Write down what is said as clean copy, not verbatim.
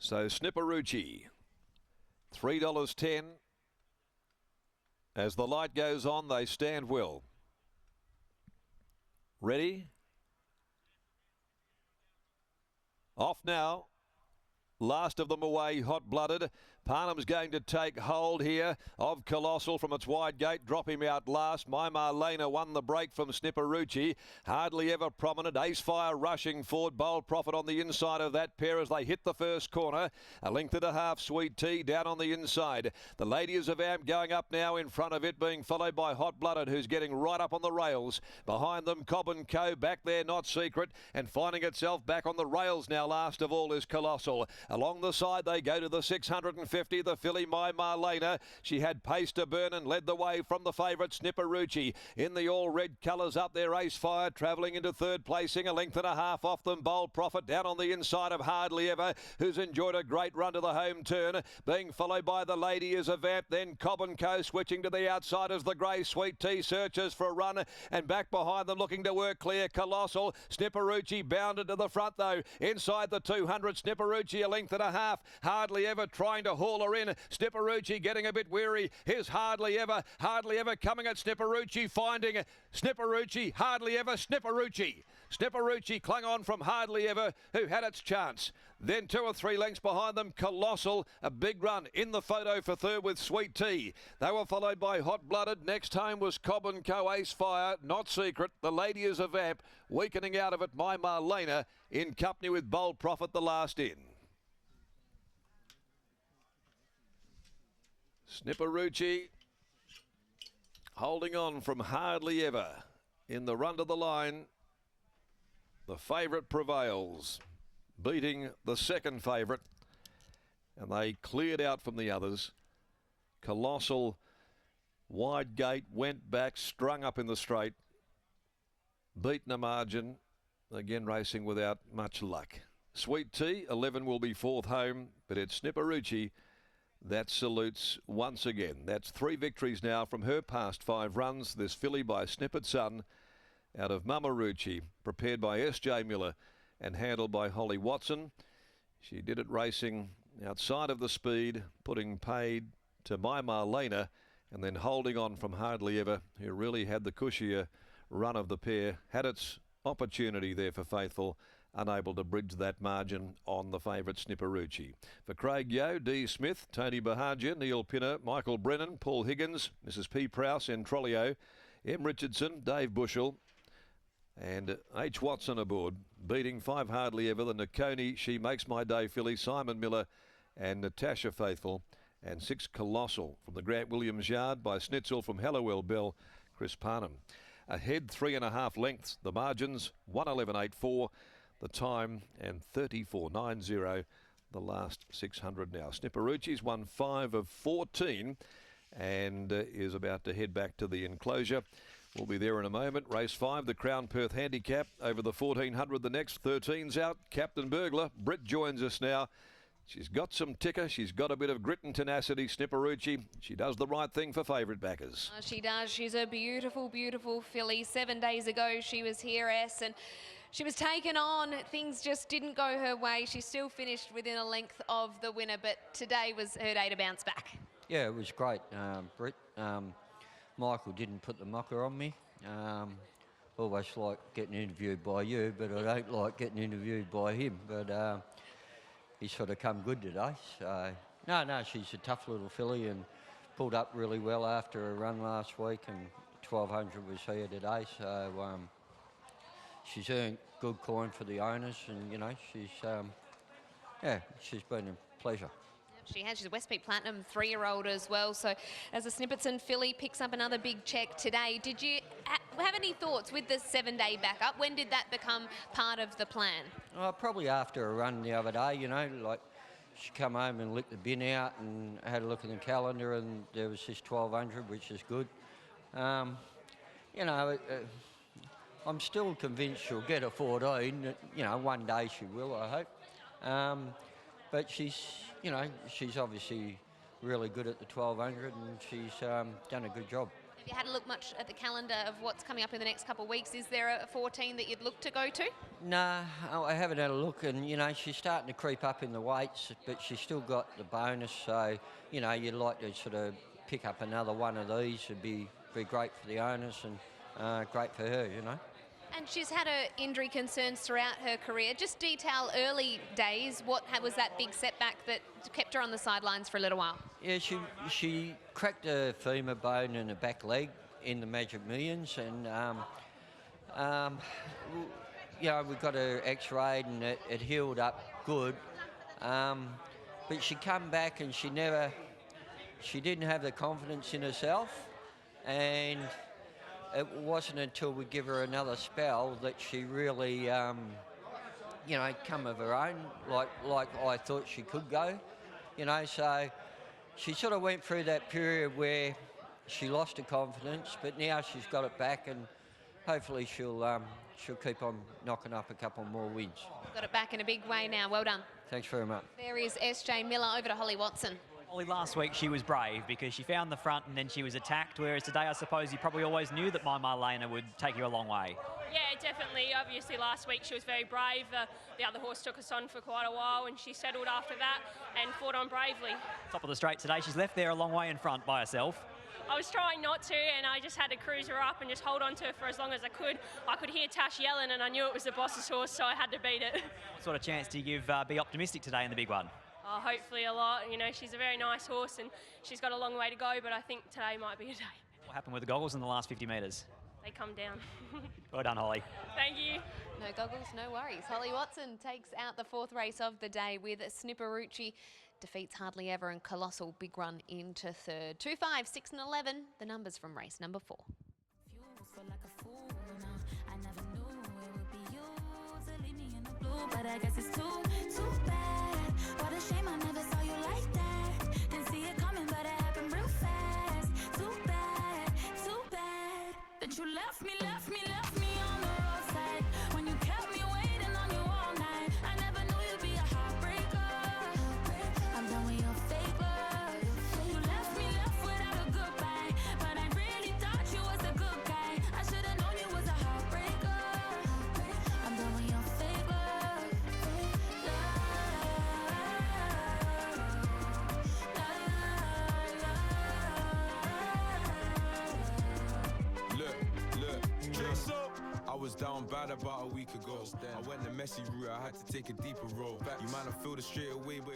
So Snipperucci, $3.10. As the light goes on, they stand well. Ready? Off now. Last of them away, hot-blooded. Parnham's going to take hold here of Colossal from its wide gate. Drop him out last. My Marlena won the break from Snipperucci. Hardly ever prominent. Ace Fire rushing forward. Bold Profit on the inside of that pair as they hit the first corner. A length and a half, Sweet Tea down on the inside. The Ladies of Amp going up now in front of it, being followed by Hot-Blooded, who's getting right up on the rails. Behind them, Cobb & Co. back there, Not Secret, and finding itself back on the rails now. Last of all is Colossal. Along the side they go to the 650, the filly My Marlena. She had pace to burn and led the way from the favourite Snipperucci. In the all red colours up there, Ace Fire travelling into third placing, a length and a half off them. Bold Profit down on the inside of Hardly Ever, who's enjoyed a great run to the home turn, being followed by the Ladies of Amp, then Cobb & Co. switching to the outside as the grey Sweet Tea searches for a run, and back behind them looking to work clear Colossal. Snipperucci bounded to the front though, inside the 200, Snipperucci a length and a half. Hardly Ever trying to haul her in. Snipperucci getting a bit weary. Here's Hardly Ever coming at Snipperucci, finding Snipperucci, Hardly Ever, Snipperucci. Snipperucci clung on from Hardly Ever, who had its chance. Then 2 or 3 lengths behind them, Colossal, a big run in the photo for third with Sweet Tea. They were followed by Hot-Blooded. Next home was Cobb & Co. Ace Fire, Not Secret, the Ladies of Amp, weakening out of it My Marlena, in company with Bold Profit, the last in. Snipperucci holding on from Hardly Ever in the run to the line. The favourite prevails, beating the second favourite, and they cleared out from the others. Colossal, wide gate, went back, strung up in the straight, beaten a margin, again racing without much luck. Sweet Tea, 11 will be fourth home, but it's Snipperucci that salutes once again. That's 3 victories now from her past 5 runs. This filly by Snippet Sun out of Mamarucci, prepared by S.J. Miller and handled by Holly Watson. She did it racing outside of the speed, putting paid to My Marlena and then holding on from Hardly Ever, who really had the cushier run of the pair. Had its opportunity there for Faithful, unable to bridge that margin on the favourite Snipperucci. For Craig Yeo, D. Smith, Tony Bahagia, Neil Pinner, Michael Brennan, Paul Higgins, Mrs. P. Prowse, and Trollio, M. Richardson, Dave Bushell, and H. Watson aboard, beating 5 Hardly Ever, the Nakoni, She Makes My Day filly, Simon Miller and Natasha Faithful, and 6 Colossal from the Grant Williams yard by Snitzel from Hallowell Bell, Chris Parnham. Ahead 3.5 lengths, the margins 1:11.84, the time, and 34.90 the last 600 now. Snipperucci's won 5 of 14 and is about to head back to the enclosure. We'll be there in a moment. Race 5, the Crown Perth Handicap over the 1400. The next 13's out. Captain Burglar. Britt joins us now. She's got some ticker. She's got a bit of grit and tenacity, Snipperucci. She does the right thing for favourite backers. She does. She's a beautiful, beautiful filly. 7 days ago she was here, and she was taken on. Things just didn't go her way. She still finished within a length of the winner, but today was her day to bounce back. Yeah, it was great, Britt. Michael didn't put the mocker on me. Always like getting interviewed by you, but I don't like getting interviewed by him. But he sort of come good today. So no, she's a tough little filly and pulled up really well after a run last week, and 1200 was here today. So she's earned good coin for the owners, and you know she's she's been a pleasure. She has. She's a West Peak Platinum 3-year-old as well. So as a Snipperton filly picks up another big check today, did you have any thoughts with the 7-day backup? When did that become part of the plan? Probably after a run the other day, you know, like she come home and licked the bin out and had a look at the calendar, and there was this 1200, which is good. You know, I'm still convinced she'll get a 14. You know, one day she will, I hope. But she's, you know, she's obviously really good at the 1200, and she's done a good job. Have you had a look much at the calendar of what's coming up in the next couple of weeks? Is there a 14 that you'd look to go to? Nah, I haven't had a look, and you know she's starting to creep up in the weights, but she's still got the bonus. So you know you'd like to sort of pick up another one of these. It'd be great for the owners and great for her, you know. And she's had her injury concerns throughout her career. Just detail early days. What was that big setback that kept her on the sidelines for a little while? Yeah, she cracked a femur bone in her back leg in the Magic Millions, and you know we got her X-rayed and it healed up good. But she come back and she didn't have the confidence in herself, and it wasn't until we give her another spell that she really, you know, come of her own, like I thought she could go, you know. So she sort of went through that period where she lost her confidence, but now she's got it back, and hopefully she'll keep on knocking up a couple more wins. Got it back in a big way now. Well done. Thanks very much. There is SJ Miller. Over to Holly Watson. Holly, last week she was brave because she found the front and then she was attacked, whereas today I suppose you probably always knew that my Marlena would take you a long way. Yeah, definitely. Obviously last week she was very brave. The other horse took us on for quite a while and she settled after that and fought on bravely. Top of the straight today, she's left there a long way in front by herself. I was trying not to, and I just had to cruise her up and just hold on to her for as long as I could. I could hear Tash yelling and I knew it was the boss's horse, so I had to beat it. What sort of chance do you give be optimistic today in the big one? Oh, hopefully a lot. You know, she's a very nice horse and she's got a long way to go, but I think today might be a day. What happened with the goggles in the last 50 metres? They come down. Well done, Holly. Thank you. No goggles, no worries. Holly Watson takes out the fourth race of the day with Snipperucci. Defeats Hardly Ever and Colossal Big Run into third. 2, 5, 6 and 11, the numbers from race number 4. But I guess it's too bad. What a shame I never saw you like that. Didn't see it coming, but it happened real fast. Too bad that you left me on the roadside. When you kept me waiting on you all night. I never knew you'd be a heartbreaker. I'm done with your fake love. You left me without a goodbye. But I really thought you was a good guy. I should've known you was a heartbreaker. I'm done with your fake love. I was down bad about a week ago. I went the messy route, I had to take a deeper road. You might not feel it straight away, but